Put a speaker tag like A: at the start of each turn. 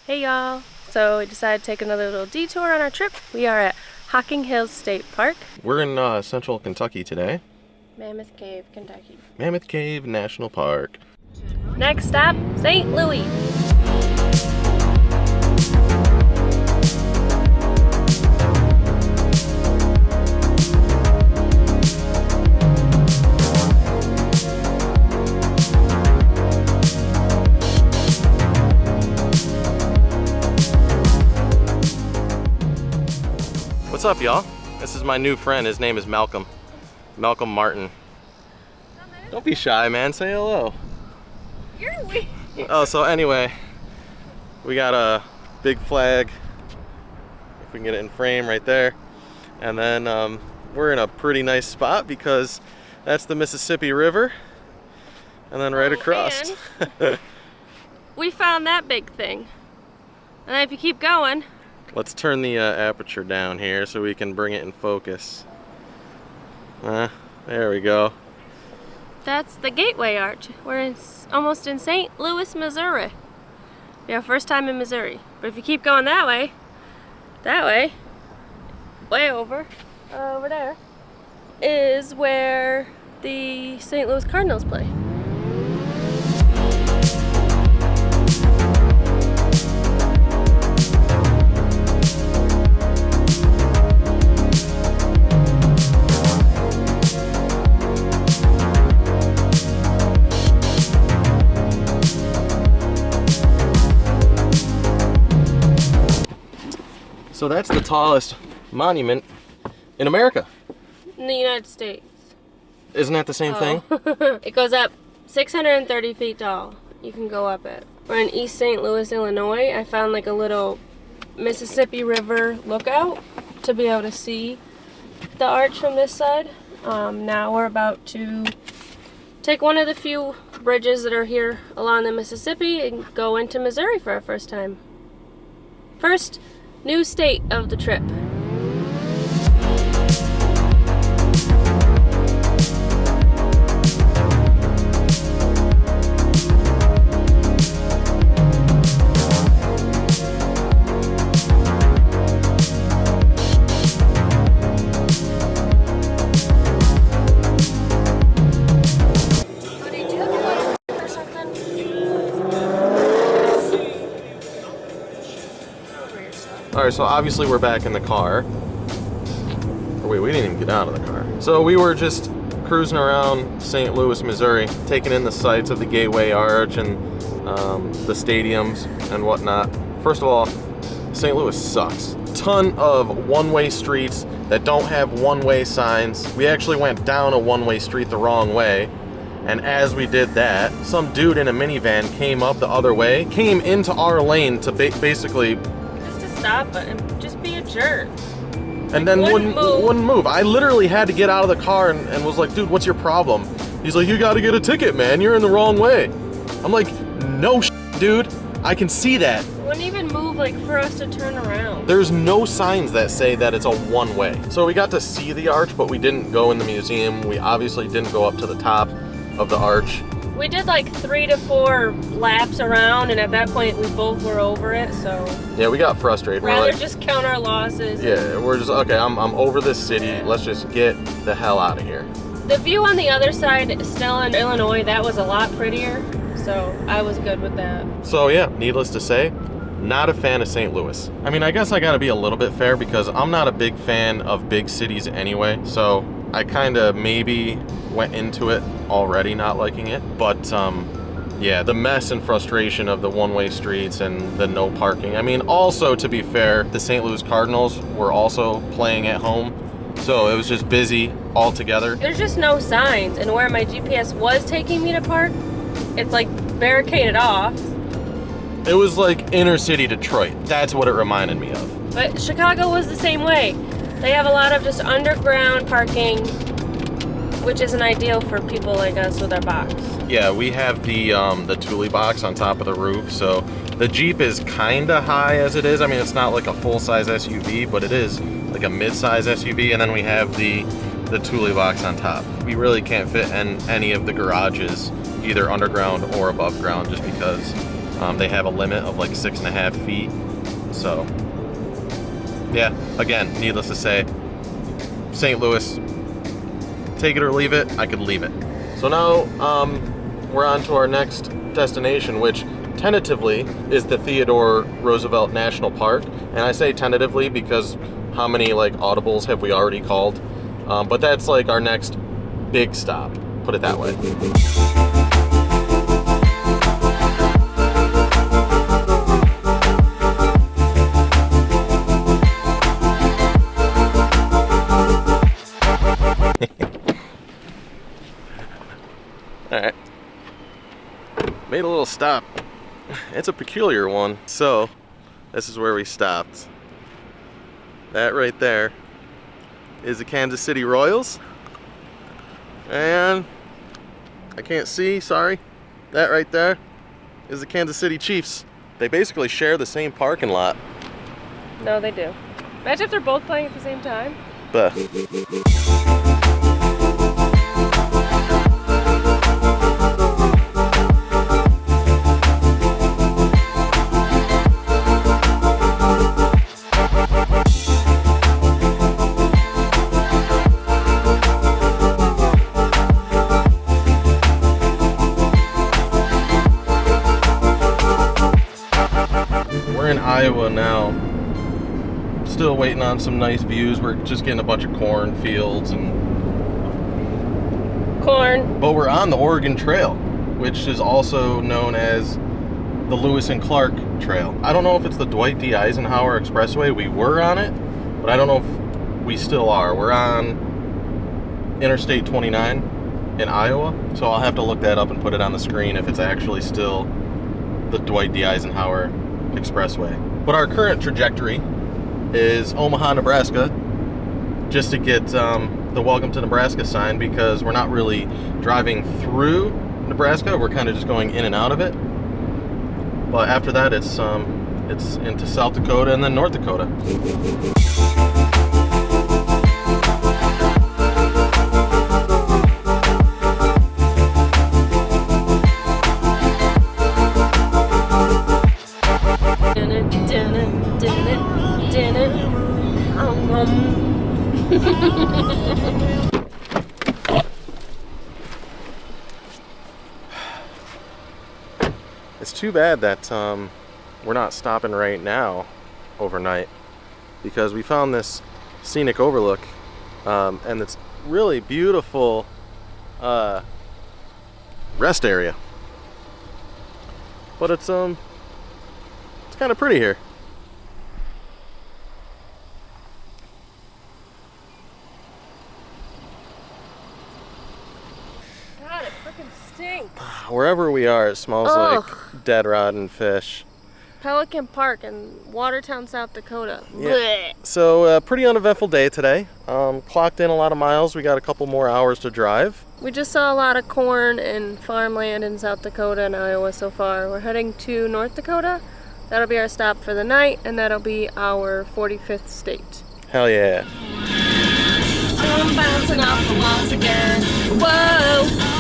A: Hey y'all! So we decided to take another little detour on our trip. We are at Hocking Hills State Park.
B: We're in central Kentucky today.
A: Mammoth Cave, Kentucky.
B: Mammoth Cave National Park.
A: Next stop, St. Louis.
B: What's up, y'all? This is my new friend. His name is Malcolm. Malcolm Martin. Don't be shy, man. Say hello.
A: You're weird.
B: Oh, so anyway, we got a big flag. If we can get it in frame right there. And then we're in a pretty nice spot because that's the Mississippi River. And then right across.
A: We found that big thing. And if you keep going.
B: Let's turn the aperture down here so we can bring it in focus. There we go.
A: That's the Gateway Arch. We're almost in St. Louis, Missouri. Yeah, first time in Missouri. But if you keep going that way, way over there, is where the St. Louis Cardinals play.
B: So that's the tallest monument in America.
A: In the United States.
B: Isn't that the same thing?
A: It goes up 630 feet tall. You can go up it. We're in East St. Louis, Illinois. I found like a little Mississippi River lookout to be able to see the arch from this side. Now we're about to take one of the few bridges that are here along the Mississippi and go into Missouri for our first time. First new state of the trip.
B: Alright, so obviously we're back in the car. Or wait, we didn't even get out of the car. So we were just cruising around St. Louis, Missouri, taking in the sights of the Gateway Arch and the stadiums and whatnot. First of all, St. Louis sucks. Ton of one-way streets that don't have one-way signs. We actually went down a one-way street the wrong way. And as we did that, some dude in a minivan came up the other way, came into our lane to basically
A: Stop it and just be a jerk.
B: And then wouldn't move. I literally had to get out of the car and was like, dude, what's your problem? He's like, you gotta get a ticket, man. You're in the wrong way. I'm like, no dude. I can see that.
A: It wouldn't even move like for us to turn around.
B: There's no signs that say that it's a one-way. So we got to see the arch, but we didn't go in the museum. We obviously didn't go up to the top of the arch.
A: We did like 3 to 4 laps around, and at that point we both were over it, so...
B: Yeah, we got frustrated.
A: Rather just count our losses.
B: Yeah, we're just, okay, I'm over this city. Let's just get the hell out of here.
A: The view on the other side, still in Illinois, that was a lot prettier, so I was good with that.
B: So yeah, needless to say, not a fan of St. Louis. I mean, I guess I gotta be a little bit fair because I'm not a big fan of big cities anyway, so I kind of maybe went into it already not liking it, but yeah, the mess and frustration of the one-way streets and the no parking. I mean, also to be fair, the St. Louis Cardinals were also playing at home, so it was just busy altogether.
A: There's just no signs, and where my GPS was taking me to park, it's like barricaded off.
B: It was like inner city Detroit. That's what it reminded me of.
A: But Chicago was the same way. They have a lot of just underground parking, which isn't ideal for people like us with our box.
B: Yeah, we have the Thule box on top of the roof, so the Jeep is kind of high as it is. I mean, it's not like a full-size SUV, but it is like a mid-size SUV, and then we have the Thule box on top. We really can't fit in any of the garages, either underground or above ground, just because They have a limit of like 6.5 feet. So, yeah, again, needless to say, St. Louis, take it or leave it. I could leave it. So now we're on to our next destination, which tentatively is the Theodore Roosevelt National Park. And I say tentatively because how many like audibles have we already called? But that's like our next big stop, put it that way. Alright. Made a little stop. It's a peculiar one. So, this is where we stopped. That right there is the Kansas City Royals. And I can't see, sorry. That right there is the Kansas City Chiefs. They basically share the same parking lot.
A: No, they do. Imagine if they're both playing at the same time.
B: But we're in Iowa now. Still waiting on some nice views. We're just getting a bunch of corn fields and
A: corn.
B: But we're on the Oregon Trail, which is also known as the Lewis and Clark Trail. I don't know if it's the Dwight D. Eisenhower Expressway. We were on it, but I don't know if we still are. We're on Interstate 29 in Iowa, so I'll have to look that up and put it on the screen if it's actually still the Dwight D. Eisenhower Expressway. But our current trajectory is Omaha, Nebraska, just to get the Welcome to Nebraska sign, because we're not really driving through Nebraska. We're kind of just going in and out of it. But after that, it's into South Dakota and then North Dakota. It's too bad that we're not stopping right now overnight, because we found this scenic overlook and it's really beautiful rest area. But it's kind of pretty here.
A: God, it freaking stinks.
B: Wherever we are, it smells
A: Ugh.
B: like dead, rotten fish.
A: Pelican Park in Watertown, South Dakota.
B: Yeah.
A: Blech.
B: So, pretty uneventful day today. Clocked in a lot of miles. We got a couple more hours to drive.
A: We just saw a lot of corn and farmland in South Dakota and Iowa so far. We're heading to North Dakota. That'll be our stop for the night, and that'll be our 45th state.
B: Hell yeah.
A: I'm bouncing off the walls again. Whoa!